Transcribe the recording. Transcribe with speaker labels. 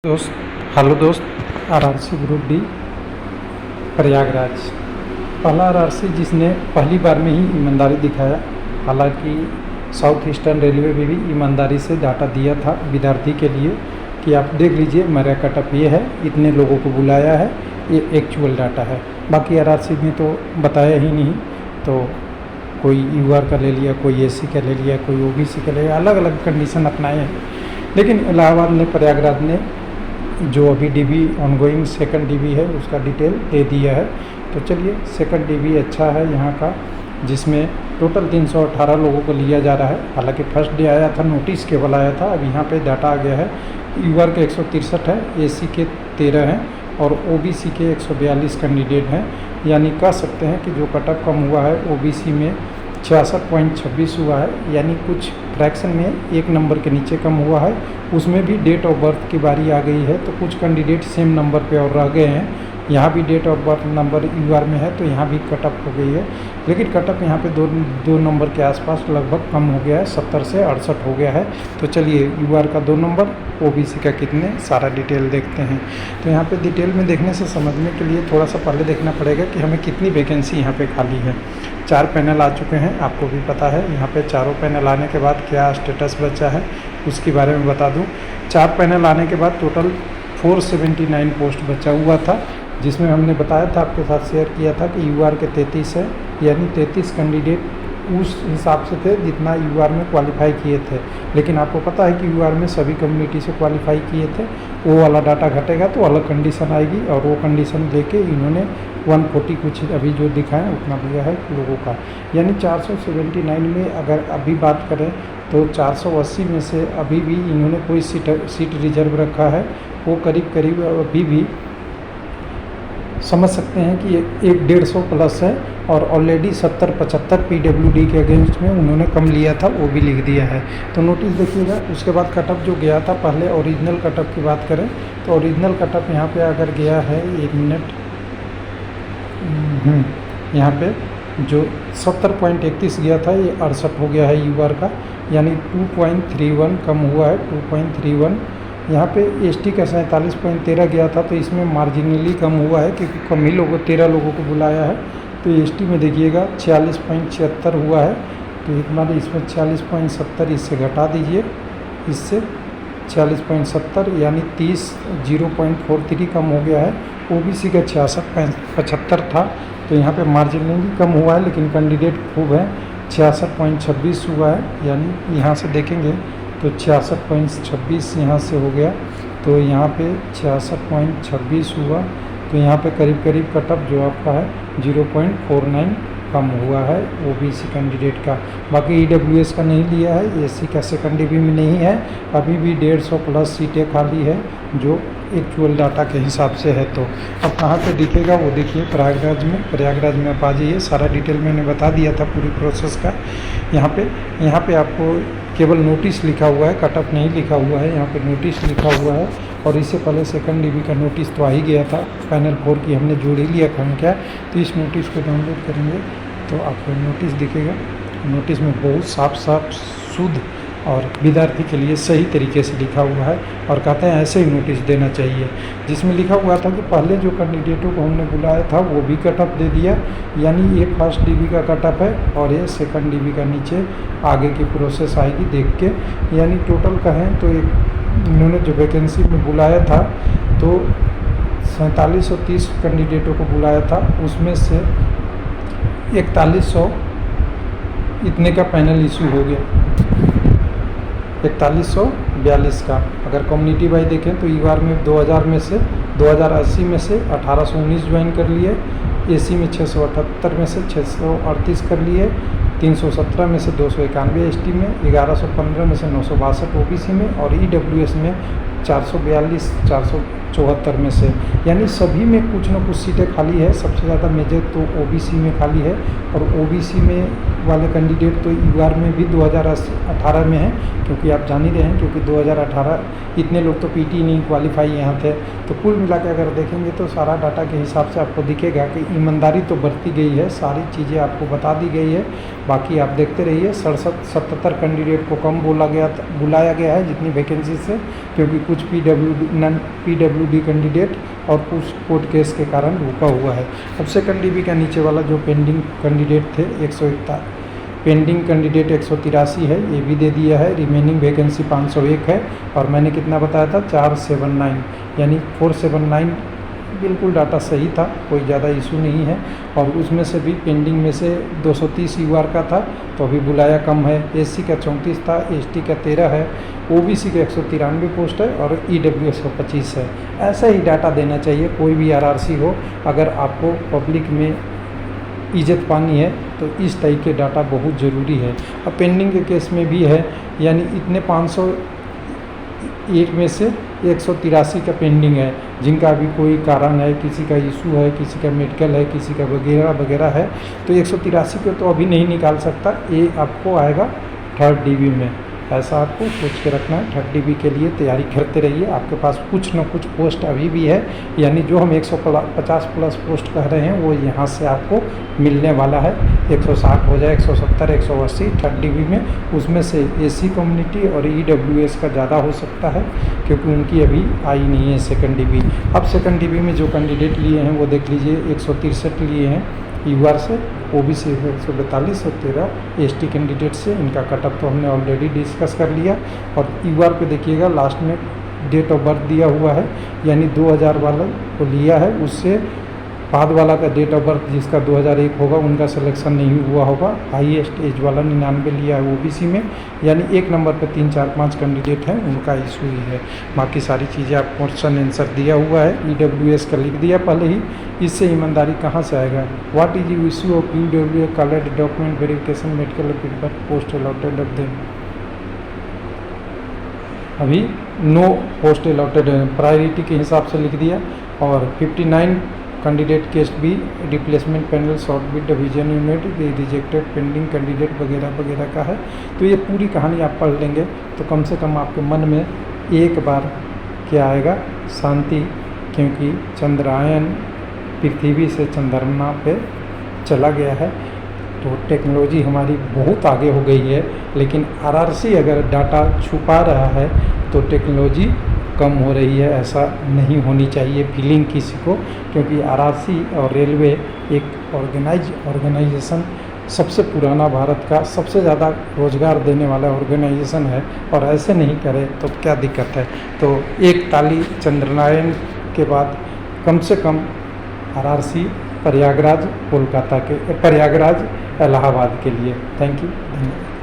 Speaker 1: दोस्त हेलो दोस्त, RRC group D Prayagraj पहला आरआरसी जिसने पहली बार में ही ईमानदारी दिखाया। हालांकि साउथ ईस्टर्न रेलवे में भी ईमानदारी से डाटा दिया था विद्यार्थी के लिए कि आप देख लीजिए मेरा कटअप ये है, इतने लोगों को बुलाया है, ये एक्चुअल डाटा है। बाकी आरआरसी में तो बताया ही नहीं, तो कोई यूआर का ले लिया, कोई एसी का ले लिया, कोई ओबीसी का ले लिया, अलग अलग कंडीशन अपनाए हैं। लेकिन इलाहाबाद ने, प्रयागराज ने जो अभी डीबी ऑनगोइंग सेकंड डीबी है उसका डिटेल दे दिया है। तो चलिए, सेकंड डीबी अच्छा है यहाँ का, जिसमें टोटल 318 लोगों को लिया जा रहा है। हालांकि फर्स्ट डे आया था, नोटिस केवल आया था, अब यहाँ पे डाटा आ गया है। यूआर के 163 है, एसी के 13 हैं और ओबीसी के 142 कैंडिडेट हैं। यानी कह सकते हैं कि जो कटअप कम हुआ है ओबीसी में 66.26 हुआ है, यानी कुछ फ्रैक्शन में एक नंबर के नीचे कम हुआ है। उसमें भी डेट ऑफ बर्थ की बारी आ गई है, तो कुछ कैंडिडेट सेम नंबर पे और रह गए हैं। यहाँ भी date of birth number UR में है, तो यहाँ भी कटअप हो गई है। लेकिन कटअप यहाँ पे दो नंबर के आसपास लगभग कम हो गया है, 70 से 68 हो गया है। तो चलिए, यूआर का 2 नंबर, ओबीसी का कितने, सारा डिटेल देखते हैं। तो यहाँ पे डिटेल में देखने से समझने के लिए थोड़ा सा पहले देखना पड़ेगा कि हमें कितनी वैकेंसी यहाँ पे खाली है। 4 पैनल आ चुके हैं, आपको भी पता है। यहाँ पे चारों पैनल आने के बाद क्या स्टेटस बचा है उसके बारे में बता दूँ। 4 पैनल आने के बाद टोटल 479 पोस्ट बचा हुआ था, जिसमें हमने बताया था, आपके साथ शेयर किया था कि यूआर के 33 है, यानी 33 कैंडिडेट उस हिसाब से थे जितना यूआर में क्वालिफाई किए थे। लेकिन आपको पता है कि यूआर में सभी कम्युनिटी से क्वालिफाई किए थे, वो वाला डाटा घटेगा तो अलग कंडीशन आएगी, और वो कंडीशन लेके इन्होंने 140 कुछ अभी जो दिखाएं उतना दिया है लोगों का। यानी 479 में अगर अभी बात करें तो 480 में से अभी भी इन्होंने कोई सीट रिजर्व रखा है। वो करीब करीब अभी भी समझ सकते हैं कि 150 प्लस है, और ऑलरेडी 70-75 पीडब्ल्यूडी के अगेंस्ट में उन्होंने कम लिया था, वो भी लिख दिया है। तो नोटिस देखिएगा। उसके बाद कटअप जो गया था, पहले ओरिजिनल कटअप की बात करें तो ओरिजिनल कटअप यहाँ पे अगर गया है, 1 मिनट, यहाँ पे जो 70.31 गया था, ये 68 हो गया है यूआर का, यानी 2.31 कम हुआ है, 2.31। यहाँ पे एसटी का 47.13 गया था, तो इसमें मार्जिनली कम हुआ है क्योंकि कम ही 13 लोगों को बुलाया है। तो एसटी में देखिएगा 46.76 हुआ है, तो इतना इसमें 46.70 इससे घटा दीजिए, इससे 46.70 यानी 0.43 कम हो गया है। ओबीसी का 66.75 था, तो यहाँ पे मार्जिनली कम हुआ है, लेकिन कैंडिडेट खूब है, 66.26 हुआ है। यानी यहाँ से देखेंगे तो 66.26 यहाँ से हो गया, तो यहाँ पे 66.26 हुआ, तो यहाँ पे करीब करीब कटअप जो आपका है 0.49 कम हुआ है ओबीसी कैंडिडेट का। बाकी ईडब्ल्यूएस का नहीं लिया है, एसी का सेकंड डीबी में नहीं है। अभी भी 150 प्लस सीटें खाली है, जो एक्चुअल डाटा के हिसाब से है। तो अब कहाँ पे दिखेगा वो देखिए, प्रयागराज में आप आ जाइए। सारा डिटेल मैंने बता दिया था पूरी प्रोसेस का। यहाँ पे आपको केवल नोटिस लिखा हुआ है, कटअप नहीं लिखा हुआ है, यहाँ पे नोटिस लिखा हुआ है। और इससे पहले सेकंड डीबी का नोटिस तो आ ही गया था, पैनल 4 की हमने जोड़ ही लिया था क्या। तो इस नोटिस को डाउनलोड करेंगे तो आपको नोटिस दिखेगा। नोटिस में बहुत साफ शुद्ध और विद्यार्थी के लिए सही तरीके से लिखा हुआ है, और कहते हैं ऐसे ही नोटिस देना चाहिए। जिसमें लिखा हुआ था कि पहले जो कैंडिडेटों को हमने बुलाया था वो भी कटअप दे दिया, यानी ये फर्स्ट डीबी का कटअप है और ये सेकंड डीबी का नीचे आगे की प्रोसेस आएगी देख के। यानी टोटल कहें तो इन्होंने जो वैकेंसी में बुलाया था, तो 4730 कैंडिडेटों को बुलाया था, उसमें से 4100 इतने का पैनल इशू हो गया, 4142 का। अगर कम्युनिटी वाइज देखें तो यूआर में 2000 में से 2080 में से 1819 ज्वाइन कर लिए, एसी में 678 में से 638 कर लिए, 317 में से 291 एसटी में, 1115 में से 962 ओबीसी में, और ईडब्ल्यूएस में 442 74 में से, यानी सभी में कुछ न कुछ सीटें खाली है। सबसे ज़्यादा मेजर तो ओबीसी में खाली है, और ओबीसी में वाले कैंडिडेट तो यूआर में भी 2018 में है, क्योंकि आप जान ही रहे हैं, क्योंकि 2018 इतने लोग तो पीटी नहीं क्वालिफाई यहाँ थे। तो कुल मिला के अगर देखेंगे तो सारा डाटा के हिसाब से आपको दिखेगा कि ईमानदारी तो बढ़ती गई है, सारी चीज़ें आपको बता दी गई है। बाकी आप देखते रहिए, 77 कैंडिडेट को कम बुलाया गया है जितनी वैकेंसी से, क्योंकि कुछ नन पीडब्ल्यूडी कैंडिडेट और कुछ कोर्ट केस के कारण रुका हुआ है। अब सेकंड डीबी का नीचे वाला जो पेंडिंग कैंडिडेट थे 141 पेंडिंग कैंडिडेट 183 है, ये भी दे दिया है। रिमेनिंग वैकेंसी 501 है, और मैंने कितना बताया था 479, यानी 479 बिल्कुल डाटा सही था, कोई ज़्यादा इशू नहीं है। और उसमें से भी पेंडिंग में से 230 यूआर का था, तो अभी बुलाया कम है। एससी का 34 था, एसटी का 13 है, ओबीसी का 193 पोस्ट है, और ईडब्ल्यूएस का 25 है। ऐसा ही डाटा देना चाहिए कोई भी आरआरसी हो। अगर आपको पब्लिक में इज्जत पानी है तो इस टाइप के डाटा बहुत ज़रूरी है। अब पेंडिंग के केस में भी है, यानी इतने 501 में से 183 का पेंडिंग है, जिनका अभी कोई कारण है, किसी का इशू है, किसी का मेडिकल है, किसी का वगैरह वगैरह है, तो 183 को तो अभी नहीं निकाल सकता। ये आपको आएगा थर्ड डीबी में। ऐसा आपको सोच के रखना है। थर्ड डीबी के लिए तैयारी करते रहिए, आपके पास कुछ न कुछ पोस्ट अभी भी है, यानी जो हम 150 प्लस पोस्ट कह रहे हैं वो यहाँ से आपको मिलने वाला है। 160 हो जाए, 170, 180 थर्ड डीबी में, उसमें से एसी कम्युनिटी और ईडब्ल्यूएस का ज़्यादा हो सकता है, क्योंकि उनकी अभी आई नहीं है सेकंड डीबी। अब सेकंड डीबी में जो कैंडिडेट लिए हैं वो देख लीजिए, 163 लिए हैं यूआर से, ओबीसी 142 और 13 एसटी कैंडिडेट से। इनका कटअप तो हमने ऑलरेडी डिस्कस कर लिया। और यूआर पे देखिएगा लास्ट में डेट ऑफ बर्थ दिया हुआ है, यानी 2000 वाला को लिया है, उससे बाद वाला का डेट ऑफ बर्थ जिसका 2001 होगा उनका सिलेक्शन नहीं हुआ होगा। हाईएस्ट एज वाला 99 लिया है ओबीसी में, यानी एक नंबर पे 3, 4, 5 कैंडिडेट हैं, उनका इशू ही है। बाकी सारी चीज़ें आप क्वेश्चन आंसर दिया हुआ है, ईडब्ल्यूएस का लिख दिया पहले ही। इससे ईमानदारी कहाँ से आएगा? What is you issue of EWS coloured document verification medical feedback post allotted of them. अभी नो पोस्ट अलॉटेड प्रायोरिटी के हिसाब से लिख दिया। और 59 कैंडिडेट केस भी replacement panel short bid division unit rejected pending candidate वगैरह वगैरह का है। तो ये पूरी कहानी आप पढ़ लेंगे तो कम से कम आपके मन में एक बार क्या आएगा, शांति, क्योंकि चंद्रायन पृथ्वी से चंद्रमा पे चला गया है। तो टेक्नोलॉजी हमारी बहुत आगे हो गई है, लेकिन आरआरसी अगर डाटा छुपा रहा है तो टेक्नोलॉजी कम हो रही है। ऐसा नहीं होनी चाहिए फीलिंग किसी को, क्योंकि आरआरसी और रेलवे एक ऑर्गेनाइजेशन, सबसे पुराना भारत का सबसे ज़्यादा रोज़गार देने वाला ऑर्गेनाइजेशन है, और ऐसे नहीं करे तो क्या दिक्कत है। तो एक ताली चंद्रनारायण के बाद कम से कम आरआरसी प्रयागराज कोलकाता के, प्रयागराज इलाहाबाद के लिए। थैंक यू, धन्यवाद।